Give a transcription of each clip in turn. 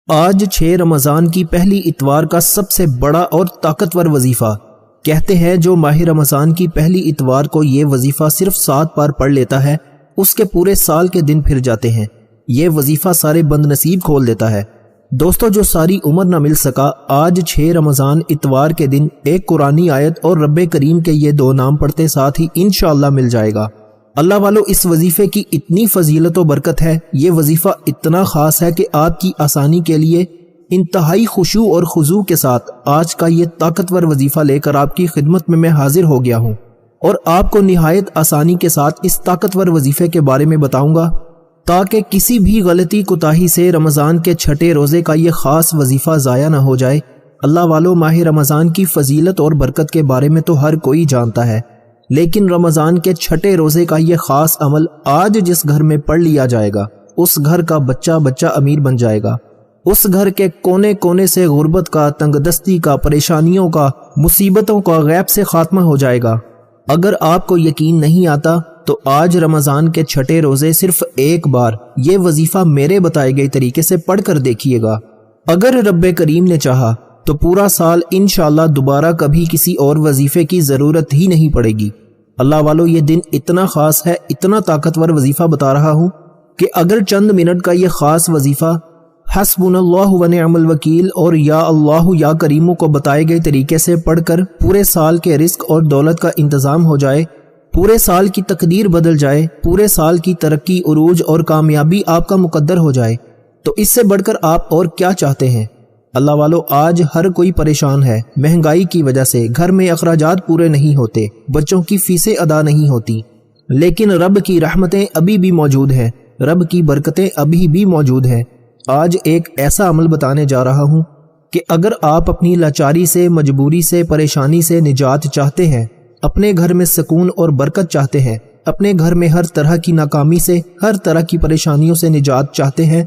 آج 6 رمضان کی پہلی اتوار کا سب سے بڑا اور طاقتور وظیفہ۔ کہتے ہیں جو ماہ رمضان کی پہلی اتوار کو یہ وظیفہ صرف 7 بار پڑھ لیتا ہے اس کے پورے سال کے دن پھر جاتے ہیں۔ یہ وظیفہ سارے بد نصیب کھول دیتا ہے۔ دوستو، جو ساری عمر نہ مل سکا، آج 6 رمضان اتوار کے دن ایک قرآنی آیت اور رب کریم کے یہ 2 نام پڑھتے ساتھ ہی انشاءاللہ مل جائے گا۔ اللہ والو، اس وظیفے کی اتنی فضیلت و برکت ہے، یہ وظیفہ اتنا خاص ہے کہ آپ کی آسانی کے لیے انتہائی خشوع اور خضوع کے ساتھ آج کا یہ طاقتور وظیفہ لے کر آپ کی خدمت میں حاضر ہو گیا ہوں، اور آپ کو نہایت آسانی کے ساتھ اس طاقتور وظیفے کے بارے میں بتاؤں گا تاکہ کسی بھی غلطی کوتاہی سے رمضان کے 6 روزے کا یہ خاص وظیفہ ضائع نہ ہو جائے۔ اللہ والو، ماہ رمضان کی فضیلت اور برکت کے بارے میں تو ہر کوئی جانتا ہے، لیکن رمضان کے 6 روزے کا یہ خاص عمل آج جس گھر میں پڑھ لیا جائے گا، اس گھر کا بچہ بچہ امیر بن جائے گا۔ اس گھر کے کونے کونے سے غربت کا، تنگ دستی کا، پریشانیوں کا، مصیبتوں کا غیب سے خاتمہ ہو جائے گا۔ اگر آپ کو یقین نہیں آتا تو آج رمضان کے 6 روزے صرف ایک بار یہ وظیفہ میرے بتائے گئے طریقے سے پڑھ کر دیکھیے گا۔ اگر رب کریم نے چاہا تو پورا سال انشاءاللہ دوبارہ کبھی کسی اور وظیفے کی ضرورت ہی نہیں پڑے گی۔ اللہ والو، یہ دن اتنا خاص ہے، اتنا طاقتور وظیفہ بتا رہا ہوں کہ اگر چند منٹ کا یہ خاص وظیفہ حسبنا اللہ و نعم الوکیل اور یا اللہ یا کریمو کو بتائے گئے طریقے سے پڑھ کر پورے سال کے رزق اور دولت کا انتظام ہو جائے، پورے سال کی تقدیر بدل جائے، پورے سال کی ترقی، عروج اور کامیابی آپ کا مقدر ہو جائے، تو اس سے بڑھ کر آپ اور کیا چاہتے ہیں؟ اللہ والو، آج ہر کوئی پریشان ہے، مہنگائی کی وجہ سے گھر میں اخراجات پورے نہیں ہوتے، بچوں کی فیسیں ادا نہیں ہوتی، لیکن رب کی رحمتیں ابھی بھی موجود ہیں، رب کی برکتیں ابھی بھی موجود ہیں۔ آج ایک ایسا عمل بتانے جا رہا ہوں کہ اگر آپ اپنی لاچاری سے، مجبوری سے، پریشانی سے نجات چاہتے ہیں، اپنے گھر میں سکون اور برکت چاہتے ہیں، اپنے گھر میں ہر طرح کی ناکامی سے، ہر طرح کی پریشانیوں سے نجات چاہتے ہیں،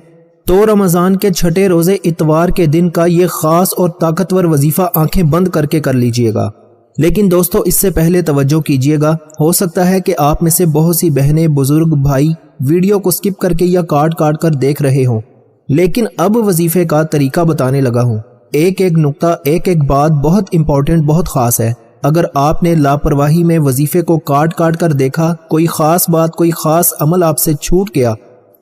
تو رمضان کے 6 روزے اتوار کے دن کا یہ خاص اور طاقتور وظیفہ آنکھیں بند کر کے کر لیجئے گا۔ لیکن دوستو، اس سے پہلے توجہ کیجئے گا، ہو سکتا ہے کہ آپ میں سے بہت سی بہنیں، بزرگ، بھائی ویڈیو کو سکپ کر کے یا کاٹ کر دیکھ رہے ہوں، لیکن اب وظیفے کا طریقہ بتانے لگا ہوں۔ ایک ایک نقطہ، ایک ایک بات بہت امپورٹنٹ، بہت خاص ہے۔ اگر آپ نے لاپرواہی میں وظیفے کو کاٹ کر دیکھا، کوئی خاص بات، کوئی خاص عمل آپ سے چھوٹ گیا،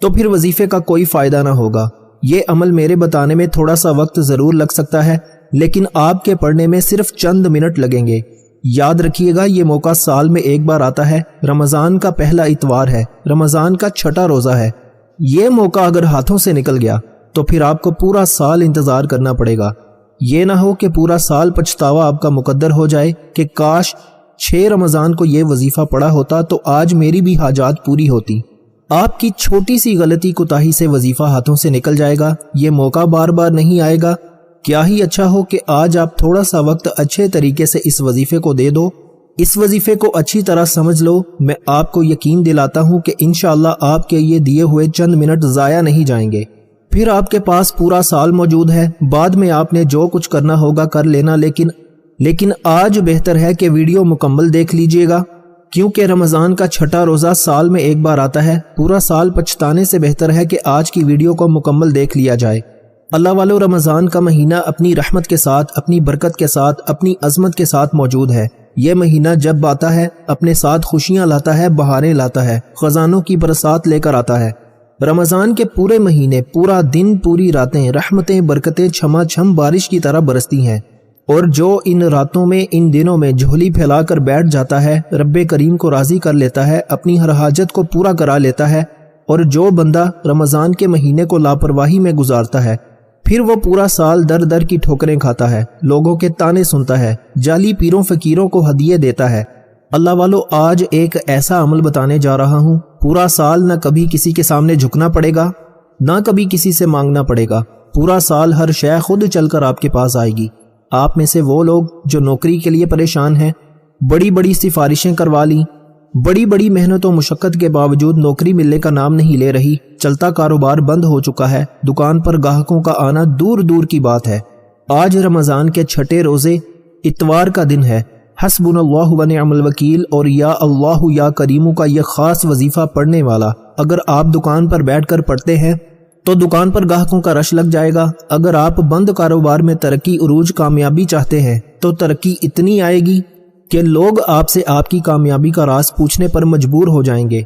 تو پھر وظیفے کا کوئی فائدہ نہ ہوگا۔ یہ عمل میرے بتانے میں تھوڑا سا وقت ضرور لگ سکتا ہے، لیکن آپ کے پڑھنے میں صرف چند منٹ لگیں گے۔ یاد رکھیے گا، یہ موقع سال میں ایک بار آتا ہے، رمضان کا پہلا اتوار ہے، رمضان کا 6 روزہ ہے۔ یہ موقع اگر ہاتھوں سے نکل گیا تو پھر آپ کو پورا سال انتظار کرنا پڑے گا۔ یہ نہ ہو کہ پورا سال پچھتاوا آپ کا مقدر ہو جائے کہ کاش 6 رمضان کو یہ وظیفہ پڑھا ہوتا تو آج میری بھی حاجات پوری ہوتی۔ آپ کی چھوٹی سی غلطی کوتاہی سے وظیفہ ہاتھوں سے نکل جائے گا، یہ موقع بار بار نہیں آئے گا۔ کیا ہی اچھا ہو کہ آج آپ تھوڑا سا وقت اچھے طریقے سے اس وظیفے کو دے دو، اس وظیفے کو اچھی طرح سمجھ لو۔ میں آپ کو یقین دلاتا ہوں کہ انشاءاللہ آپ کے یہ دیے ہوئے چند منٹ ضائع نہیں جائیں گے۔ پھر آپ کے پاس پورا سال موجود ہے، بعد میں آپ نے جو کچھ کرنا ہوگا کر لینا، لیکن آج بہتر ہے کہ ویڈیو مکمل دیکھ لیجئے گا، کیونکہ رمضان کا 6 روزہ سال میں ایک بار آتا ہے۔ پورا سال پچھتانے سے بہتر ہے کہ آج کی ویڈیو کو مکمل دیکھ لیا جائے۔ اللہ والو، رمضان کا مہینہ اپنی رحمت کے ساتھ، اپنی برکت کے ساتھ، اپنی عظمت کے ساتھ موجود ہے۔ یہ مہینہ جب آتا ہے اپنے ساتھ خوشیاں لاتا ہے، بہاریں لاتا ہے، خزانوں کی برسات لے کر آتا ہے۔ رمضان کے پورے مہینے، پورا دن، پوری راتیں، رحمتیں، برکتیں چھما چھم بارش کی طرح برستی ہیں، اور جو ان راتوں میں، ان دنوں میں جھولی پھیلا کر بیٹھ جاتا ہے، رب کریم کو راضی کر لیتا ہے، اپنی ہر حاجت کو پورا کرا لیتا ہے۔ اور جو بندہ رمضان کے مہینے کو لاپرواہی میں گزارتا ہے، پھر وہ پورا سال در در کی ٹھوکریں کھاتا ہے، لوگوں کے تانے سنتا ہے، جعلی پیروں فقیروں کو ہدیے دیتا ہے۔ اللہ والو، آج ایک ایسا عمل بتانے جا رہا ہوں، پورا سال نہ کبھی کسی کے سامنے جھکنا پڑے گا، نہ کبھی کسی سے مانگنا پڑے گا۔ پورا سال ہر شے خود چل کر آپ کے پاس آئے گی۔ آپ میں سے وہ لوگ جو نوکری کے لیے پریشان ہیں، بڑی بڑی سفارشیں کروا لیں، بڑی بڑی محنت و مشقت کے باوجود نوکری ملنے کا نام نہیں لے رہی، چلتا کاروبار بند ہو چکا ہے، دکان پر گاہکوں کا آنا دور دور کی بات ہے۔ آج رمضان کے 6 روزے اتوار کا دن ہے، حسبنا اللہ و نعم الوکیل اور یا اللہ یا کریمو کا یہ خاص وظیفہ پڑھنے والا اگر آپ دکان پر بیٹھ کر پڑھتے ہیں تو دکان پر گاہکوں کا رش لگ جائے گا۔ اگر آپ بند کاروبار میں ترقی، عروج، کامیابی چاہتے ہیں تو ترقی اتنی آئے گی کہ لوگ آپ سے آپ کی کامیابی کا راز پوچھنے پر مجبور ہو جائیں گے۔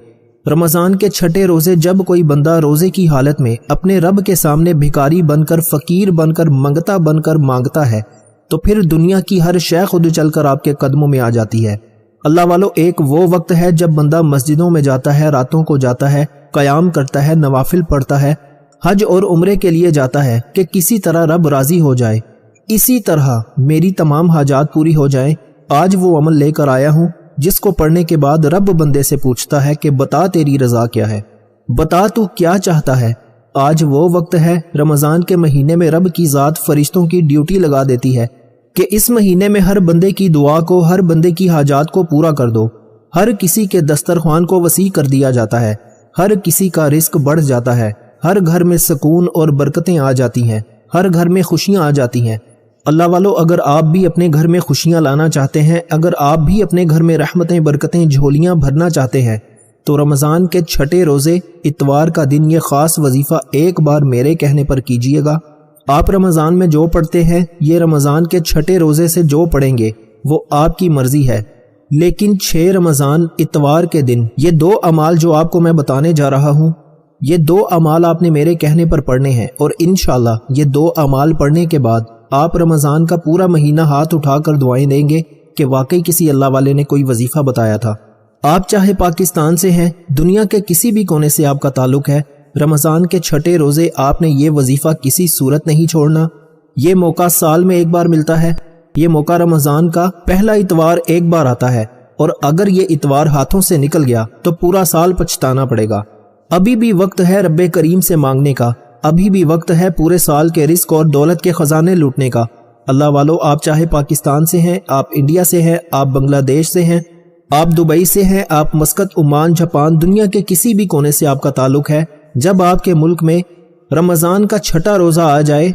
رمضان کے چھٹے روزے جب کوئی بندہ روزے کی حالت میں اپنے رب کے سامنے بھکاری بن کر، فقیر بن کر، منگتا بن کر مانگتا ہے تو پھر دنیا کی ہر شے خود چل کر آپ کے قدموں میں آ جاتی ہے۔ اللہ والو، ایک وہ وقت ہے جب بندہ مسجدوں میں جاتا ہے، راتوں کو جاتا ہے، قیام کرتا ہے، نوافل پڑھتا ہے، حج اور عمرے کے لیے جاتا ہے کہ کسی طرح رب راضی ہو جائے، اسی طرح میری تمام حاجات پوری ہو جائیں۔ آج وہ عمل لے کر آیا ہوں جس کو پڑھنے کے بعد رب بندے سے پوچھتا ہے کہ بتا تیری رضا کیا ہے، بتا تو کیا چاہتا ہے۔ آج وہ وقت ہے، رمضان کے مہینے میں رب کی ذات فرشتوں کی ڈیوٹی لگا دیتی ہے کہ اس مہینے میں ہر بندے کی دعا کو، ہر بندے کی حاجات کو پورا کر دو۔ ہر کسی کے دسترخوان کو وسیع کر دیا جاتا ہے، ہر کسی کا رزق بڑھ جاتا ہے، ہر گھر میں سکون اور برکتیں آ جاتی ہیں، ہر گھر میں خوشیاں آ جاتی ہیں۔ اللہ والو، اگر آپ بھی اپنے گھر میں خوشیاں لانا چاہتے ہیں، اگر آپ بھی اپنے گھر میں رحمتیں، برکتیں، جھولیاں بھرنا چاہتے ہیں تو رمضان کے چھٹے روزے اتوار کا دن یہ خاص وظیفہ ایک بار میرے کہنے پر کیجئے گا۔ آپ رمضان میں جو پڑھتے ہیں، یہ رمضان کے چھٹے روزے سے جو پڑھیں گے وہ آپ کی مرضی ہے، لیکن 6 رمضان اتوار کے دن یہ 2 اعمال جو آپ کو میں بتانے جا رہا ہوں، یہ 2 اعمال آپ نے میرے کہنے پر پڑھنے ہیں، اور انشاءاللہ یہ 2 اعمال پڑھنے کے بعد آپ رمضان کا پورا مہینہ ہاتھ اٹھا کر دعائیں دیں گے کہ واقعی کسی اللہ والے نے کوئی وظیفہ بتایا تھا۔ آپ چاہے پاکستان سے ہیں، دنیا کے کسی بھی کونے سے آپ کا تعلق ہے، رمضان کے چھٹے روزے آپ نے یہ وظیفہ کسی صورت نہیں چھوڑنا۔ یہ موقع سال میں ایک بار ملتا ہے، یہ موقع رمضان کا پہلا اتوار ایک بار آتا ہے، اور اگر یہ اتوار ہاتھوں سے نکل گیا تو پورا سال پچھتانا پڑے گا۔ ابھی بھی وقت ہے رب کریم سے مانگنے کا، ابھی بھی وقت ہے پورے سال کے رزق اور دولت کے خزانے لوٹنے کا۔ اللہ والو، آپ چاہے پاکستان سے ہیں، آپ انڈیا سے ہیں، آپ بنگلہ دیش سے ہیں، آپ دبئی سے ہیں، آپ مسقط، عمان، جاپان، دنیا کے کسی بھی کونے سے آپ کا تعلق ہے، جب آپ کے ملک میں رمضان کا چھٹا روزہ آ جائے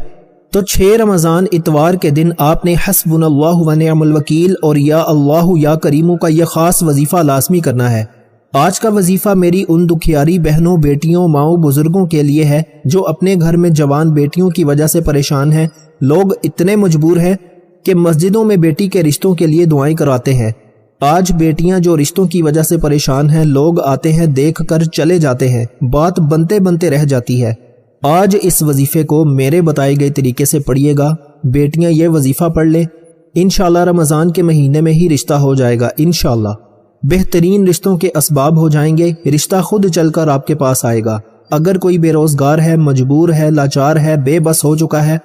تو 6 رمضان اتوار کے دن آپ نے حسبنا اللہ و نعم الوکیل اور یا اللہ یا کریمو کا یہ خاص وظیفہ لازمی کرنا ہے۔ آج کا وظیفہ میری ان دکھیاری بہنوں، بیٹیوں، ماؤں، بزرگوں کے لیے ہے جو اپنے گھر میں جوان بیٹیوں کی وجہ سے پریشان ہیں۔ لوگ اتنے مجبور ہیں کہ مسجدوں میں بیٹی کے رشتوں کے لیے دعائیں کراتے ہیں۔ آج بیٹیاں جو رشتوں کی وجہ سے پریشان ہیں، لوگ آتے ہیں، دیکھ کر چلے جاتے ہیں، بات بنتے بنتے رہ جاتی ہے۔ آج اس وظیفے کو میرے بتائے گئے طریقے سے پڑھیے گا، بیٹیاں یہ وظیفہ پڑھ لیں، انشاءاللہ رمضان کے مہینے میں ہی رشتہ ہو جائے گا، انشاءاللہ بہترین رشتوں کے اسباب ہو جائیں گے، رشتہ خود چل کر آپ کے پاس آئے گا۔ اگر کوئی بے روزگار ہے، مجبور ہے، لاچار ہے، بے بس ہو چکا ہے،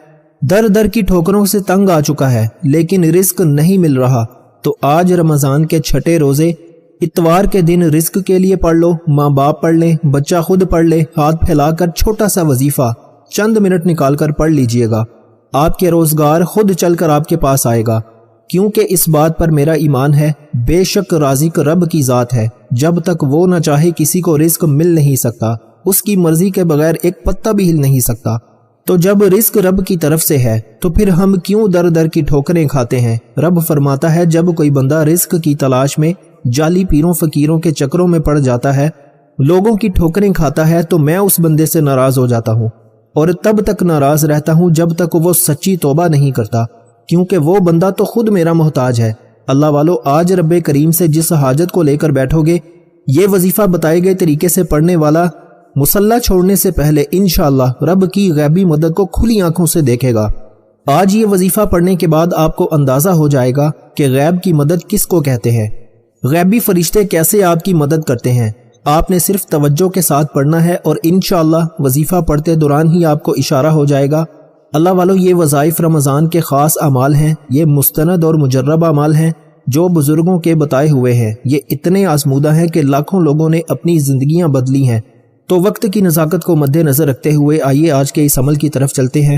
در در کی ٹھوکروں سے تنگ آ چکا ہے، لیکن رزق نہیں مل رہا، تو آج رمضان کے چھٹے روزے اتوار کے دن رزق کے لیے پڑھ لو، ماں باپ پڑھ لیں، بچہ خود پڑھ لے، ہاتھ پھیلا کر چھوٹا سا وظیفہ چند منٹ نکال کر پڑھ لیجئے گا، آپ کے روزگار خود چل کر آپ کے پاس آئے گا، کیونکہ اس بات پر میرا ایمان ہے، بے شک رازق رب کی ذات ہے، جب تک وہ نہ چاہے کسی کو رزق مل نہیں سکتا، اس کی مرضی کے بغیر ایک پتا بھی ہل نہیں سکتا۔ تو جب رزق رب کی طرف سے ہے تو پھر ہم کیوں در در کی ٹھوکریں کھاتے ہیں؟ رب فرماتا ہے جب کوئی بندہ رزق کی تلاش میں جعلی پیروں فقیروں کے چکروں میں پڑ جاتا ہے، لوگوں کی ٹھوکریں کھاتا ہے، تو میں اس بندے سے ناراض ہو جاتا ہوں، اور تب تک ناراض رہتا ہوں جب تک وہ سچی توبہ نہیں کرتا، کیونکہ وہ بندہ تو خود میرا محتاج ہے۔ اللہ والو، آج رب کریم سے جس حاجت کو لے کر بیٹھو گے، یہ وظیفہ بتائے گئے طریقے سے پڑھنے والا مصلی چھوڑنے سے پہلے انشاءاللہ رب کی غیبی مدد کو کھلی آنکھوں سے دیکھے گا۔ آج یہ وظیفہ پڑھنے کے بعد آپ کو اندازہ ہو جائے گا کہ غیب کی مدد کس کو کہتے ہیں، غیبی فرشتے کیسے آپ کی مدد کرتے ہیں۔ آپ نے صرف توجہ کے ساتھ پڑھنا ہے، اور انشاءاللہ وظیفہ پڑھتے دوران ہی آپ کو اشارہ ہو جائے گا۔ اللہ والو، یہ وظائف رمضان کے خاص اعمال ہیں، یہ مستند اور مجرب اعمال ہیں جو بزرگوں کے بتائے ہوئے ہیں، یہ اتنے آزمودہ ہیں کہ لاکھوں لوگوں نے اپنی زندگیاں بدلی ہیں۔ تو وقت کی نزاکت کو مد نظر رکھتے ہوئے آئیے آج کے اس عمل کی طرف چلتے ہیں،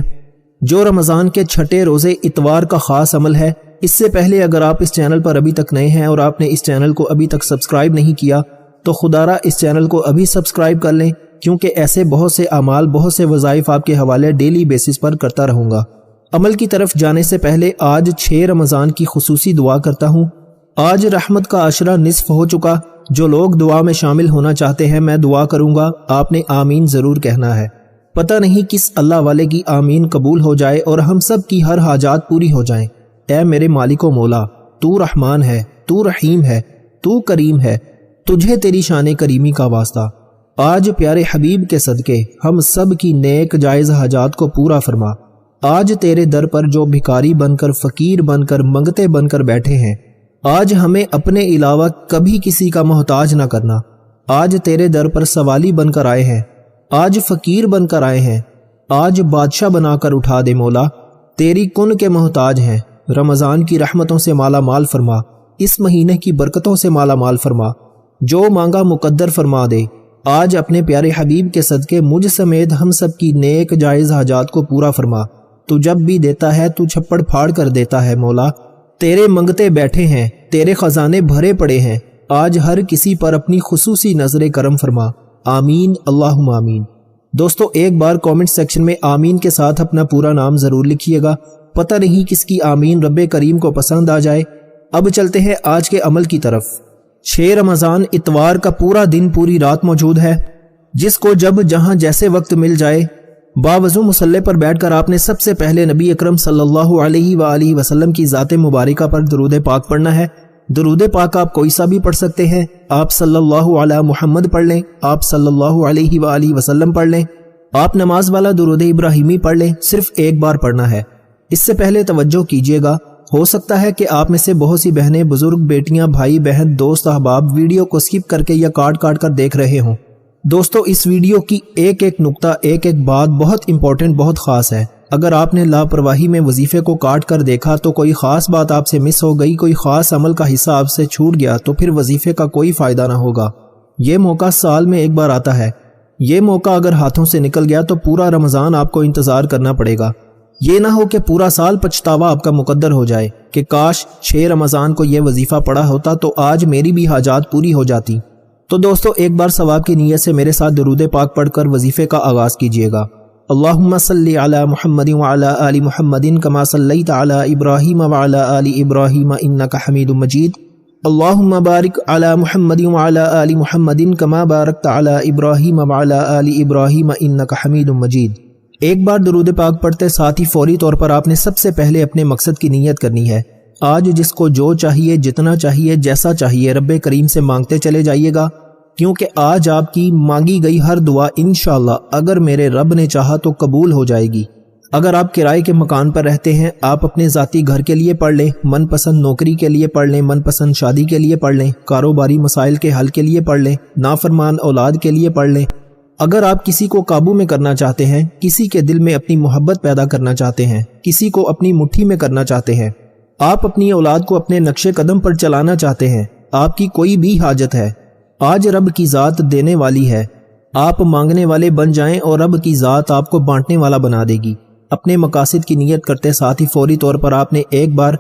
جو رمضان کے چھٹے روزے اتوار کا خاص عمل ہے۔ اس سے پہلے اگر آپ اس چینل پر ابھی تک نئے ہیں اور آپ نے اس چینل کو ابھی تک سبسکرائب نہیں کیا تو خدارا اس چینل کو ابھی سبسکرائب کر لیں، کیونکہ ایسے بہت سے اعمال، بہت سے وظائف آپ کے حوالے ڈیلی بیسس پر کرتا رہوں گا۔ عمل کی طرف جانے سے پہلے آج 6 رمضان کی خصوصی دعا کرتا ہوں۔ آج رحمت کا عشرہ نصف ہو چکا، جو لوگ دعا میں شامل ہونا چاہتے ہیں میں دعا کروں گا، آپ نے آمین ضرور کہنا ہے۔ پتہ نہیں کس اللہ والے کی آمین قبول ہو جائے اور ہم سب کی ہر حاجات پوری ہو جائیں۔ اے میرے مالک و مولا، تو رحمان ہے، تو رحیم ہے، تو کریم ہے، تجھے تیری شان کریمی کا واسطہ۔ آج پیارے حبیب کے صدقے ہم سب کی نیک جائز حاجات کو پورا فرما۔ آج تیرے در پر جو بھکاری بن کر، فقیر بن کر، منگتے بن کر بیٹھے ہیں، آج ہمیں اپنے علاوہ کبھی کسی کا محتاج نہ کرنا۔ آج تیرے در پر سوالی بن کر آئے ہیں، آج فقیر بن کر آئے ہیں، آج بادشاہ بنا کر اٹھا دے مولا، تیری کن کے محتاج ہیں۔ رمضان کی رحمتوں سے مالا مال فرما، اس مہینے کی برکتوں سے مالا مال فرما، جو مانگا مقدر فرما دے۔ آج اپنے پیارے حبیب کے صدقے مجھ سمیت ہم سب کی نیک جائز حاجات کو پورا فرما۔ تو جب بھی دیتا ہے تو چھپڑ پھاڑ کر دیتا ہے مولا، تیرے منگتے بیٹھے ہیں، تیرے خزانے بھرے پڑے ہیں، آج ہر کسی پر اپنی خصوصی نظر کرم فرما۔ آمین اللہم آمین۔ دوستو ایک بار کومنٹ سیکشن میں آمین کے ساتھ اپنا پورا نام ضرور لکھیے گا، پتہ نہیں کس کی آمین رب کریم کو پسند آ جائے۔ اب چلتے ہیں آج کے عمل کی طرف۔ 6 رمضان اتوار کا پورا دن پوری رات موجود ہے، جس کو جب جہاں جیسے وقت مل جائے باوضو مصلی پر بیٹھ کر آپ نے سب سے پہلے نبی اکرم صلی اللہ علیہ وآلہ وسلم کی ذات مبارکہ پر درود پاک پڑھنا ہے۔ درود پاک آپ کوئی سا بھی پڑھ سکتے ہیں، آپ صلی اللہ علی محمد پڑھ لیں، آپ صلی اللہ علیہ وآلہ وسلم پڑھ لیں، آپ نماز والا درود ابراہیمی پڑھ لیں، صرف ایک بار پڑھنا ہے۔ اس سے پہلے توجہ کیجیے گا، ہو سکتا ہے کہ آپ میں سے بہت سی بہنیں، بزرگ، بیٹیاں، بھائی، بہن، دوست، احباب ویڈیو کو سکپ کر کے یا کاٹ کر دیکھ رہے ہوں۔ دوستو اس ویڈیو کی ایک ایک نقطہ، ایک ایک بات بہت امپورٹنٹ، بہت خاص ہے۔ اگر آپ نے لاپرواہی میں وظیفے کو کاٹ کر دیکھا تو کوئی خاص بات آپ سے مس ہو گئی، کوئی خاص عمل کا حصہ آپ سے چھوٹ گیا تو پھر وظیفے کا کوئی فائدہ نہ ہوگا۔ یہ موقع سال میں ایک بار آتا ہے، یہ موقع اگر ہاتھوں سے نکل گیا تو پورا رمضان آپ کو انتظار کرنا پڑے گا۔ یہ نہ ہو کہ پورا سال پچھتاوا آپ کا مقدر ہو جائے کہ کاش 6 رمضان کو یہ وظیفہ پڑھا ہوتا تو آج میری بھی حاجات پوری ہو جاتی۔ تو دوستو ایک بار ثواب کی نیت سے میرے ساتھ درود پاک پڑھ کر وظیفے کا آغاز کیجیے گا۔ اللہم صلی علی محمد وعلی آل محمد کما صلیت علی ابراہیم وعلی آل ابراہیم انک حمید مجید۔ اللہم بارک علی محمد وعلی آل محمد کما بارکت علی ابراہیم وعلی آل ابراہیم انک حمید مجید۔ ایک بار درود پاک پڑھتے ساتھ ہی فوری طور پر آپ نے سب سے پہلے اپنے مقصد کی نیت کرنی ہے۔ آج جس کو جو چاہیے، جتنا چاہیے، جیسا چاہیے رب کریم سے مانگتے چلے جائیے گا، کیونکہ آج آپ کی مانگی گئی ہر دعا انشاءاللہ اگر میرے رب نے چاہا تو قبول ہو جائے گی۔ اگر آپ کرائے کے مکان پر رہتے ہیں، آپ اپنے ذاتی گھر کے لیے پڑھ لیں، من پسند نوکری کے لیے پڑھ لیں، من پسند شادی کے لیے پڑھ لیں، کاروباری مسائل کے حل کے لیے پڑھ لیں، نافرمان اولاد کے لیے پڑھ لیں۔ اگر آپ کسی کو قابو میں کرنا چاہتے ہیں، کسی کے دل میں اپنی محبت پیدا کرنا چاہتے ہیں، کسی کو اپنی مٹھی میں کرنا چاہتے ہیں، آپ اپنی اولاد کو اپنے نقش قدم پر چلانا چاہتے ہیں، آپ کی کوئی بھی حاجت ہے، آج رب کی ذات دینے والی ہے۔ آپ مانگنے والے بن جائیں اور رب کی ذات آپ کو بانٹنے والا بنا دے گی۔ اپنے مقاصد کی نیت کرتے ساتھ ہی فوری طور پر آپ نے ایک بار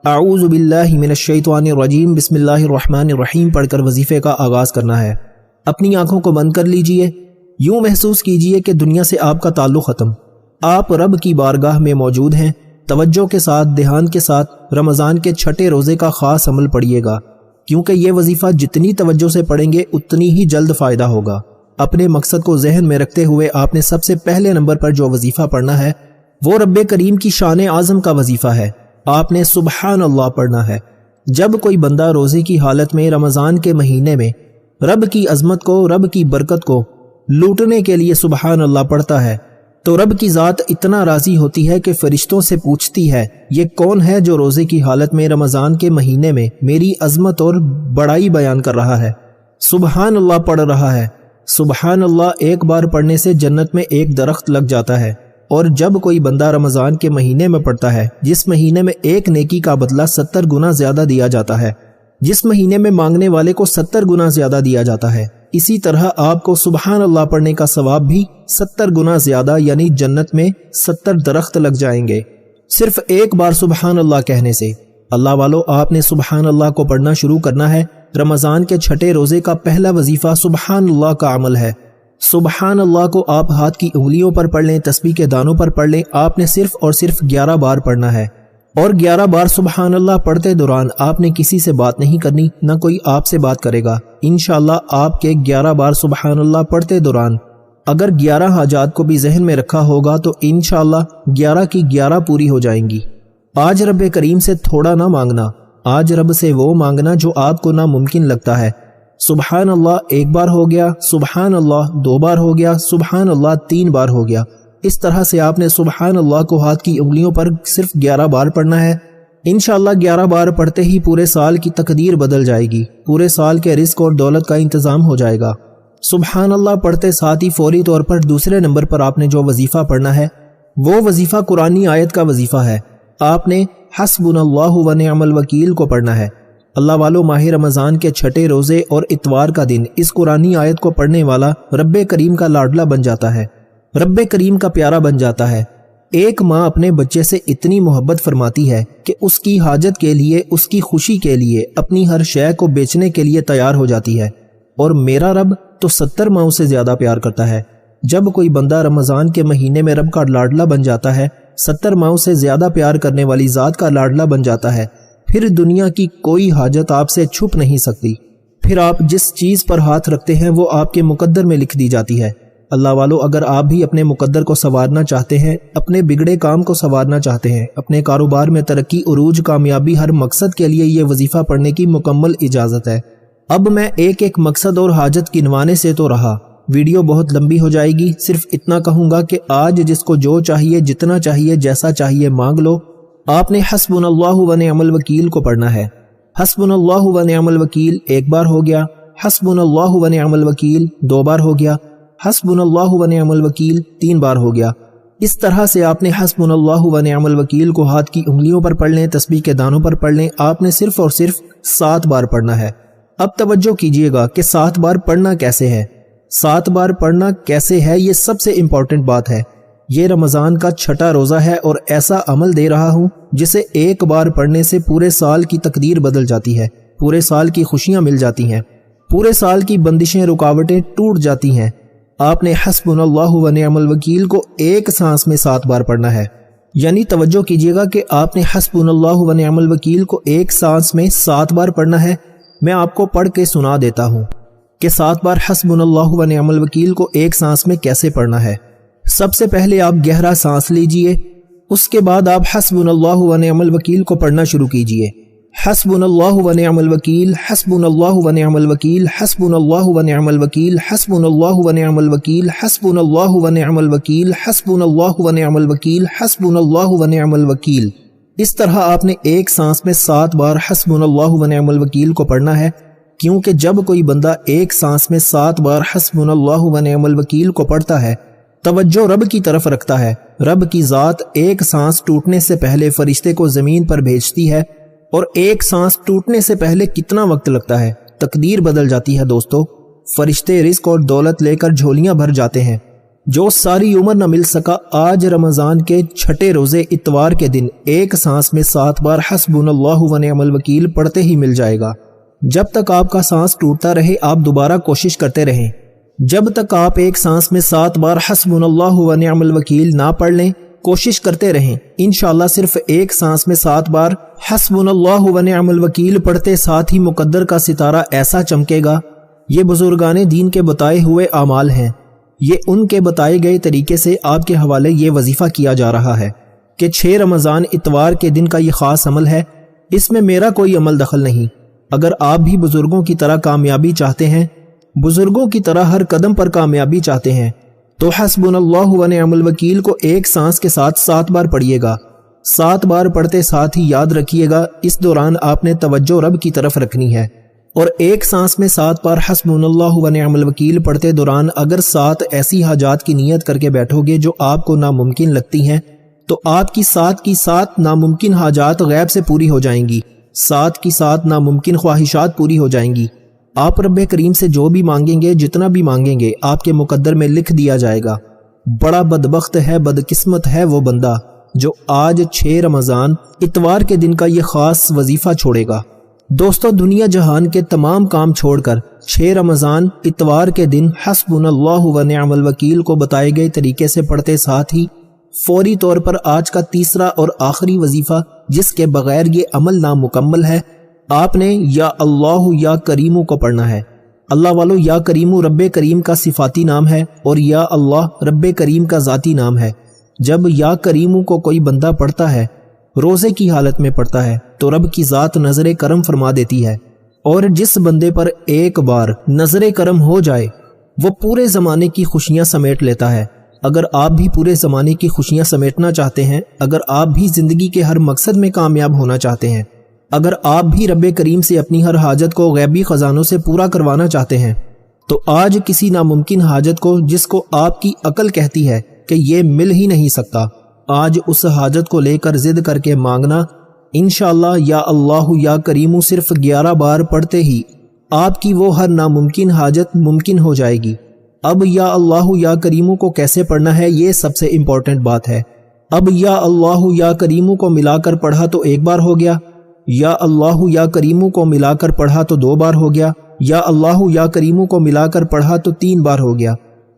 اعوذ باللہ من الشیطان الرجیم بسم اللہ الرحمن الرحیم پڑھ کر وظیفے کا آغاز کرنا ہے۔ اپنی آنکھوں کو بند کر لیجئے، یوں محسوس کیجئے کہ دنیا سے آپ کا تعلق ختم، آپ رب کی بارگاہ میں موجود ہیں۔ توجہ کے ساتھ، دھیان کے ساتھ رمضان کے چھٹے روزے کا خاص عمل پڑھیے گا، کیونکہ یہ وظیفہ جتنی توجہ سے پڑھیں گے اتنی ہی جلد فائدہ ہوگا۔ اپنے مقصد کو ذہن میں رکھتے ہوئے آپ نے سب سے پہلے نمبر پر جو وظیفہ پڑھنا ہے وہ رب کریم کی شان اعظم کا وظیفہ ہے۔ آپ نے سبحان اللہ پڑھنا ہے۔ جب کوئی بندہ روزے کی حالت میں رمضان کے مہینے میں رب کی عظمت کو، رب کی برکت کو لوٹنے کے لیے سبحان اللہ پڑھتا ہے تو رب کی ذات اتنا راضی ہوتی ہے کہ فرشتوں سے پوچھتی ہے یہ کون ہے جو روزے کی حالت میں رمضان کے مہینے میں میری عظمت اور بڑائی بیان کر رہا ہے، سبحان اللہ پڑھ رہا ہے۔ سبحان اللہ ایک بار پڑھنے سے جنت میں ایک درخت لگ جاتا ہے، اور جب کوئی بندہ رمضان کے مہینے میں پڑھتا ہے جس مہینے میں ایک نیکی کا بدلہ 70 گنا زیادہ دیا جاتا ہے، جس مہینے میں مانگنے والے کو 70 گنا زیادہ دیا جاتا ہے، اسی طرح آپ کو سبحان اللہ پڑھنے کا ثواب بھی 70 گنا زیادہ، یعنی جنت میں 70 درخت لگ جائیں گے صرف ایک بار سبحان اللہ کہنے سے۔ اللہ والو، آپ نے سبحان اللہ کو پڑھنا شروع کرنا ہے۔ رمضان کے چھٹے روزے کا پہلا وظیفہ سبحان اللہ کا عمل ہے۔ سبحان اللہ کو آپ ہاتھ کی انگلیوں پر پڑھ لیں، تسبیح کے دانوں پر پڑھ لیں۔ آپ نے صرف اور صرف 11 بار پڑھنا ہے، اور 11 بار سبحان اللہ پڑھتے دوران آپ نے کسی سے بات نہیں کرنی، نہ کوئی آپ سے بات کرے گا۔ انشاءاللہ آپ کے 11 بار سبحان اللہ پڑھتے دوران اگر 11 حاجات کو بھی ذہن میں رکھا ہوگا تو انشاءاللہ 11 کی 11 پوری ہو جائیں گی۔ آج رب کریم سے تھوڑا نہ مانگنا، آج رب سے وہ مانگنا جو آپ کو ناممکن لگتا ہے۔ سبحان اللہ 1 بار ہو گیا، سبحان اللہ 2 بار ہو گیا، سبحان اللہ 3 بار ہو گیا۔ اس طرح سے آپ نے سبحان اللہ کو ہاتھ کی انگلیوں پر صرف 11 بار پڑھنا ہے۔ انشاءاللہ 11 بار پڑھتے ہی پورے سال کی تقدیر بدل جائے گی، پورے سال کے رزق اور دولت کا انتظام ہو جائے گا۔ سبحان اللہ پڑھتے ساتھ ہی فوری طور پر دوسرے نمبر پر آپ نے جو وظیفہ پڑھنا ہے وہ وظیفہ قرآنی آیت کا وظیفہ ہے۔ آپ نے حسبنا اللہ و نعم الوکیل کو پڑھنا ہے۔ اللہ والو، ماہ رمضان کے چھٹے روزے اور اتوار کا دن اس قرآنی آیت کو پڑھنے والا رب کریم کا لاڈلا بن جاتا ہے، رب کریم کا پیارا بن جاتا ہے۔ ایک ماں اپنے بچے سے اتنی محبت فرماتی ہے کہ اس کی حاجت کے لیے، اس کی خوشی کے لیے اپنی ہر شے کو بیچنے کے لیے تیار ہو جاتی ہے، اور میرا رب تو 70 ماؤں سے زیادہ پیار کرتا ہے۔ جب کوئی بندہ رمضان کے مہینے میں رب کا لاڈلا بن جاتا ہے، 70 ماؤں سے زیادہ پیار کرنے والی ذات کا لاڈلا بن جاتا ہے، پھر دنیا کی کوئی حاجت آپ سے چھپ نہیں سکتی۔ پھر آپ جس چیز پر ہاتھ رکھتے ہیں وہ آپ کے مقدر میں لکھ دی جاتی ہے۔ اللہ والو، اگر آپ بھی اپنے مقدر کو سنوارنا چاہتے ہیں، اپنے بگڑے کام کو سنوارنا چاہتے ہیں، اپنے کاروبار میں ترقی، عروج، کامیابی، ہر مقصد کے لیے یہ وظیفہ پڑھنے کی مکمل اجازت ہے۔ اب میں ایک ایک مقصد اور حاجت گنوانے سے تو رہا، ویڈیو بہت لمبی ہو جائے گی، صرف اتنا کہوں گا کہ آج جس کو جو چاہیے، جتنا چاہیے، جیسا چاہیے مانگ لو۔ آپ نے حسبنا اللہ و نعم الوکیل کو پڑھنا ہے۔ حسبنا اللہ و نعم الوکیل 1 بار ہو گیا، حسبنا اللہ و نعم الوکیل 2 بار ہو گیا، حسبنا اللہ و نعم الوکیل 3 بار ہو گیا۔ اس طرح سے آپ نے حسبنا اللہ و نعم الوکیل کو ہاتھ کی انگلیوں پر پڑھ لیں، تسبیح کے دانوں پر پڑھ لیں۔ آپ نے صرف اور صرف 7 بار پڑھنا ہے۔ اب توجہ کیجئے گا کہ 7 بار پڑھنا کیسے ہے۔ 7 بار پڑھنا کیسے ہے، یہ سب سے امپورٹنٹ بات ہے۔ یہ رمضان کا چھٹا روزہ ہے اور ایسا عمل دے رہا ہوں جسے 1 بار پڑھنے سے پورے سال کی تقدیر بدل جاتی ہے، پورے سال کی خوشیاں مل جاتی ہیں، پورے سال کی بندشیں، رکاوٹیں ٹوٹ جاتی ہیں۔ آپ نے حسبنا اللہ و نعم الوکیل کو ایک سانس میں 7 بار پڑھنا ہے۔ یعنی توجہ کیجئے گا کہ آپ نے حسبنا اللہ و نعم الوکیل کو ایک سانس میں 7 بار پڑھنا ہے۔ میں آپ کو پڑھ کے سنا دیتا ہوں کہ 7 بار حسبنا اللہ و نعم الوکیل کو ایک سانس میں کیسے پڑھنا ہے۔ سب سے پہلے آپ گہرا سانس لیجئے، اس کے بعد آپ حسبنا اللہ و نعم الوکیل کو پڑھنا شروع کیجئے۔ حسبنا اللہ و نعم الوکیل، حسبنا اللہ و نعم الوکیل، حسبنا اللہ و نعم الوکیل، حسبنا اللہ و نعم الوکیل، حسبنا اللہ و نعم الوکیل، حسبنا اللہ و نعم الوکیل، حسبنا اللہ و نعم الوکیل۔ اس طرح آپ نے ایک سانس میں 7 بار حسبنا اللہ و نعم الوکیل کو پڑھنا ہے، کیونکہ جب کوئی بندہ ایک سانس میں 7 بار حسبنا اللہ و نعم الوکیل کو پڑھتا ہے، توجہ رب کی طرف رکھتا ہے، رب کی ذات ایک سانس ٹوٹنے سے پہلے فرشتے کو زمین پر بھیجتی ہے، اور ایک سانس ٹوٹنے سے پہلے کتنا وقت لگتا ہے، تقدیر بدل جاتی ہے دوستو۔ فرشتے رزق اور دولت لے کر جھولیاں بھر جاتے ہیں۔ جو ساری عمر نہ مل سکا، آج رمضان کے چھٹے روزے اتوار کے دن ایک سانس میں 7 بار حسبنا اللہ و نعم الوکیل پڑھتے ہی مل جائے گا۔ جب تک آپ کا سانس ٹوٹتا رہے، آپ دوبارہ کوشش کرتے رہیں۔ جب تک آپ ایک سانس میں 7 بار حسبنا اللہ و نعم الوکیل نہ پڑھ لیں، کوشش کرتے رہیں۔ انشاءاللہ صرف ایک سانس میں 7 بار حسبنا اللہ و نعم الوکیل پڑھتے ساتھ ہی مقدر کا ستارہ ایسا چمکے گا۔ یہ بزرگان دین کے بتائے ہوئے اعمال ہیں، یہ ان کے بتائے گئے طریقے سے آپ کے حوالے یہ وظیفہ کیا جا رہا ہے کہ 6 رمضان اتوار کے دن کا یہ خاص عمل ہے، اس میں میرا کوئی عمل دخل نہیں۔ اگر آپ بھی بزرگوں کی طرح کامیابی چاہتے ہیں، بزرگوں کی طرح ہر قدم پر کامیابی چاہتے ہیں، تو حسبنا اللہ و نعم الوکیل کو ایک سانس کے ساتھ 7 بار پڑھیے گا۔ 7 بار پڑھتے ساتھ ہی یاد رکھیے گا، اس دوران آپ نے توجہ رب کی طرف رکھنی ہے، اور ایک سانس میں 7 بار حسبنا اللہ و نعم الوکیل پڑھتے دوران اگر 7 ایسی حاجات کی نیت کر کے بیٹھو گے جو آپ کو ناممکن لگتی ہیں، تو آپ کی 7 کی 7 ناممکن حاجات غیب سے پوری ہو جائیں گی، 7 کی 7 ناممکن خواہشات پوری ہو جائیں گی۔ آپ رب کریم سے جو بھی مانگیں گے، جتنا بھی مانگیں گے، آپ کے مقدر میں لکھ دیا جائے گا۔ بڑا بدبخت ہے، بدقسمت ہے وہ بندہ جو آج 6 رمضان اتوار کے دن کا یہ خاص وظیفہ چھوڑے گا۔ دوستو، دنیا جہان کے تمام کام چھوڑ کر 6 رمضان اتوار کے دن حسبنا اللہ و نعم الوکیل کو بتائے گئے طریقے سے پڑھتے ساتھ ہی فوری طور پر آج کا تیسرا اور آخری وظیفہ، جس کے بغیر یہ عمل نامکمل ہے، آپ نے یا اللہ یا کریمو کو پڑھنا ہے۔ اللہ والو، یا کریم رب کریم کا صفاتی نام ہے اور یا اللہ رب کریم کا ذاتی نام ہے۔ جب یا کریم کو کوئی بندہ پڑھتا ہے، روزے کی حالت میں پڑھتا ہے، تو رب کی ذات نظر کرم فرما دیتی ہے، اور جس بندے پر ایک بار نظر کرم ہو جائے وہ پورے زمانے کی خوشیاں سمیٹ لیتا ہے۔ اگر آپ بھی پورے زمانے کی خوشیاں سمیٹنا چاہتے ہیں، اگر آپ بھی زندگی کے ہر مقصد میں کامیاب ہونا چاہتے ہیں، اگر آپ بھی رب کریم سے اپنی ہر حاجت کو غیبی خزانوں سے پورا کروانا چاہتے ہیں، تو آج کسی ناممکن حاجت کو جس کو آپ کی عقل کہتی ہے کہ یہ مل ہی نہیں سکتا، آج اس حاجت کو لے کر ضد کر کے مانگنا، انشاءاللہ یا اللہ یا کریم صرف 11 بار پڑھتے ہی آپ کی وہ ہر ناممکن حاجت ممکن ہو جائے گی۔ اب یا اللہ یا کریم کو کیسے پڑھنا ہے، یہ سب سے امپورٹنٹ بات ہے۔ اب یا اللہ یا کریم کو ملا کر پڑھا تو ایک بار ہو گیا، یا اللہ یا کریم کو ملا کر پڑھا تو 2 بار ہو گیا، یا اللہ یا کریم کو ملا کر پڑھا تو 3 بار ہو گیا۔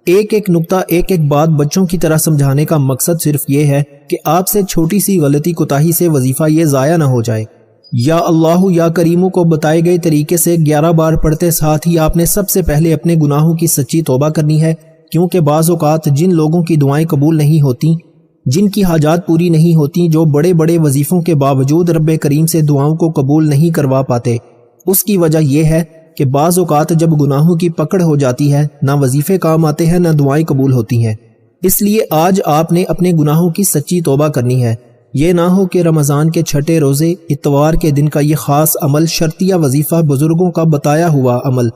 ایک ایک نقطہ، ایک ایک بات بچوں کی طرح سمجھانے کا مقصد صرف یہ ہے کہ آپ سے چھوٹی سی غلطی کوتاہی سے وظیفہ یہ ضائع نہ ہو جائے۔ یا اللہ یا کریم کو بتائے گئے طریقے سے 11 بار پڑھتے ساتھ ہی آپ نے سب سے پہلے اپنے گناہوں کی سچی توبہ کرنی ہے، کیونکہ بعض اوقات جن لوگوں کی دعائیں قبول نہیں ہوتی، جن کی حاجات پوری نہیں ہوتی، جو بڑے بڑے وظیفوں کے باوجود رب کریم سے دعاؤں کو قبول نہیں کروا پاتے، اس کی وجہ یہ ہے کہ بعض اوقات جب گناہوں کی پکڑ ہو جاتی ہے، نہ وظیفے کام آتے ہیں، نہ دعائیں قبول ہوتی ہیں۔ اس لیے آج آپ نے اپنے گناہوں کی سچی توبہ کرنی ہے۔ یہ نہ ہو کہ رمضان کے چھٹے روزے اتوار کے دن کا یہ خاص عمل، شرطیہ وظیفہ، بزرگوں کا بتایا ہوا عمل،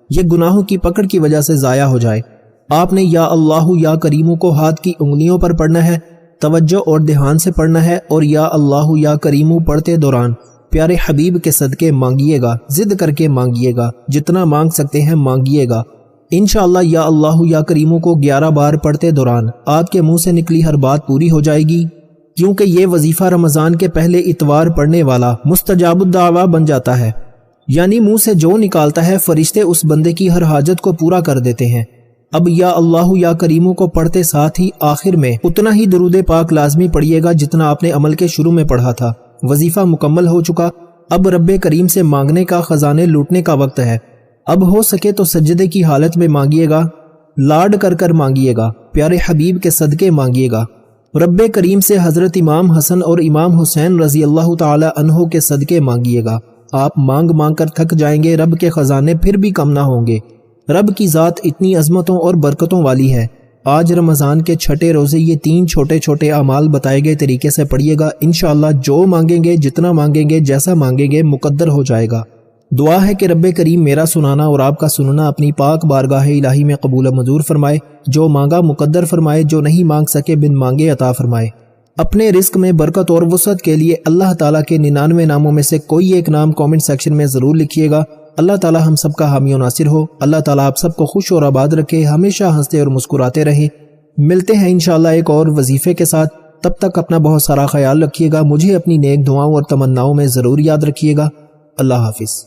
یہ گناہوں کی پکڑ کی وجہ سے ضائع ہو جائے۔ آپ نے یا اللہ یا کریم کو ہاتھ کی انگلیوں پر پڑھنا ہے، توجہ اور دھیان سے پڑھنا ہے، اور یا اللہ یا کریم پڑھتے دوران پیارے حبیب کے صدقے مانگیے گا، ضد کر کے مانگیے گا، جتنا مانگ سکتے ہیں مانگیے گا۔ انشاءاللہ یا اللہ یا کریم کو 11 بار پڑھتے دوران آپ کے منہ سے نکلی ہر بات پوری ہو جائے گی، کیونکہ یہ وظیفہ رمضان کے پہلے اتوار پڑھنے والا مستجاب الدعویٰ بن جاتا ہے، یعنی منہ سے جو نکالتا ہے فرشتے اس بندے کی ہر حاجت کو پورا کر دیتے ہیں۔ اب یا اللہ یا کریم کو پڑھتے ساتھ ہی آخر میں اتنا ہی درود پاک لازمی پڑھیے گا جتنا آپ نے عمل کے شروع میں پڑھا تھا۔ وظیفہ مکمل ہو چکا، اب رب کریم سے مانگنے کا، خزانے لوٹنے کا وقت ہے۔ اب ہو سکے تو سجدے کی حالت میں مانگیے گا، لاڈ کر کر مانگیے گا، پیارے حبیب کے صدقے مانگیے گا۔ رب کریم سے حضرت امام حسن اور امام حسین رضی اللہ تعالی عنہ کے صدقے مانگیے گا۔ آپ مانگ مانگ کر تھک جائیں گے، رب کے خزانے پھر بھی کم نہ ہوں گے۔ رب کی ذات اتنی عظمتوں اور برکتوں والی ہے۔ آج رمضان کے چھٹے روزے یہ 3 چھوٹے چھوٹے اعمال بتائے گئے طریقے سے پڑھیے گا، انشاءاللہ جو مانگیں گے، جتنا مانگیں گے، جیسا مانگیں گے، مقدر ہو جائے گا۔ دعا ہے کہ رب کریم میرا سنانا اور آپ کا سننا اپنی پاک بارگاہ الہی میں قبول و منظور فرمائے، جو مانگا مقدر فرمائے، جو نہیں مانگ سکے بن مانگے عطا فرمائے۔ اپنے رزق میں برکت اور وسعت کے لیے اللہ تعالیٰ کے 99 ناموں میں سے کوئی ایک نام کامنٹ سیکشن میں ضرور لکھیے گا۔ اللہ تعالیٰ ہم سب کا حامی و ناصر ہو۔ اللہ تعالیٰ آپ سب کو خوش اور آباد رکھے، ہمیشہ ہنستے اور مسکراتے رہے۔ ملتے ہیں انشاءاللہ ایک اور وظیفے کے ساتھ، تب تک اپنا بہت سارا خیال رکھیے گا، مجھے اپنی نیک دعاؤں اور تمناؤں میں ضرور یاد رکھیے گا۔ اللہ حافظ۔